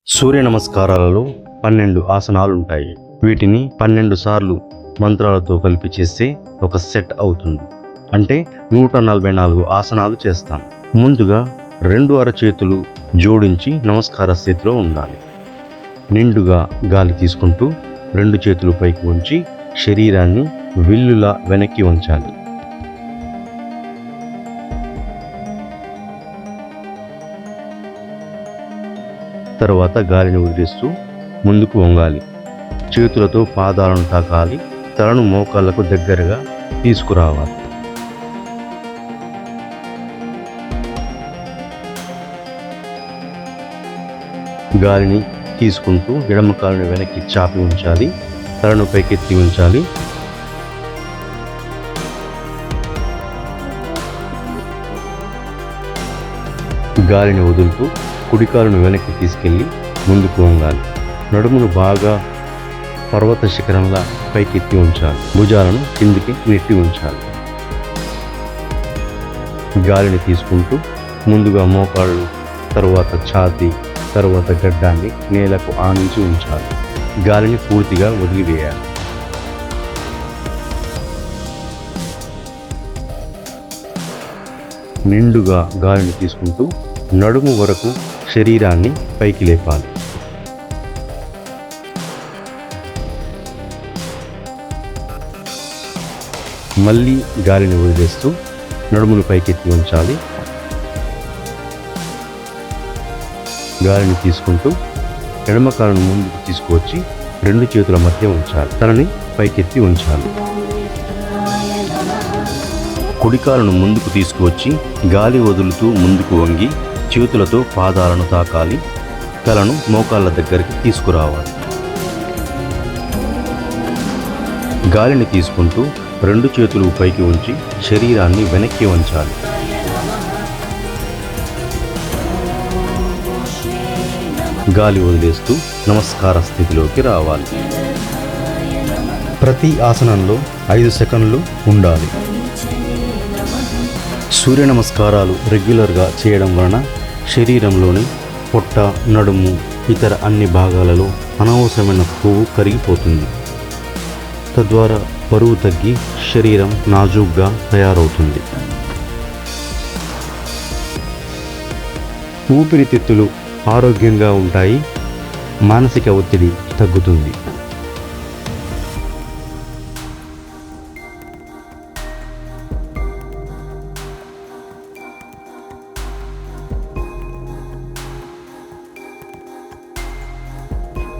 సూర్య నమస్కారాలలో 12 ఆసనాలు ఉంటాయి. వీటిని 12 సార్లు మంత్రాలతో కలిపి చేస్తే ఒక సెట్ అవుతుంది. అంటే 144 ఆసనాలు చేస్తాం. ముందుగా 2 అరచేతులు జోడించి నమస్కార స్థితిలో ఉండాలి. నిండుగా గాలి తీసుకుంటూ 2 చేతులు పైకి ఉంచి శరీరాన్ని విల్లులా వెనక్కి ఉంచాలి. తర్వాత గాలిని వదిలేస్తూ ముందుకు వంగాలి. చేతులతో పాదాలను తాకాలి. తలను మోకాళ్లకు దగ్గరగా తీసుకురావాలి. గాలిని తీసుకుంటూ ఎడమ కాలుని వెనక్కి చాపి ఉంచాలి. తలను పైకెత్తి ఉంచాలి. గాలిని వదులుతూ కుడికాలును వెనక్కి తీసుకెళ్ళి ముందుకు వంగాలి. నడుమును బాగా పర్వత శిఖరంలా పైకెత్తి ఉంచాలి. భుజాలను కిందికి నెట్టి ఉంచాలి. గాలిని తీసుకుంటూ ముందుగా మోకాళ్ళు, తరువాత ఛాతీ, తరువాత గడ్డాన్ని నేలకు ఆనించి ఉంచాలి. గాలిని పూర్తిగా వదిలివేయాలి. నిండుగా గాలిని తీసుకుంటూ నడుము వరకు శరీరాన్ని పైకి లేపాలి. మళ్ళీ గాలిని వదిలేస్తూ నడుమును పైకెత్తి ఉంచాలి. గాలిని తీసుకుంటూ ఎడమ కాలును ముందుకు తీసుకువచ్చి 2 చేతుల మధ్య ఉంచాలి. తలని పైకెత్తి ఉంచాలి. కుడికాలను ముందుకు తీసుకువచ్చి గాలి వదులుతూ ముందుకు వంగి చేతులతో పాదాలను తాకాలి. తలను మోకాళ్ళ దగ్గరికి తీసుకురావాలి. గాలిని తీసుకుంటూ 2 చేతులు పైకి ఉంచి శరీరాన్ని వెనక్కి వంచాలి. గాలి వదిలేస్తూ నమస్కార స్థితిలోకి రావాలి. ప్రతి ఆసనంలో 5 సెకండ్లు ఉండాలి. సూర్య నమస్కారాలు రెగ్యులర్గా చేయడం వలన శరీరంలోని పొట్ట, నడుము, ఇతర అన్ని భాగాలలో అనవసరమైన కొవ్వు కరిగిపోతుంది. తద్వారా బరువు తగ్గి శరీరం నాజూగ్గా తయారవుతుంది. ఊపిరితిత్తులు ఆరోగ్యంగా ఉంటాయి. మానసిక ఒత్తిడి తగ్గుతుంది.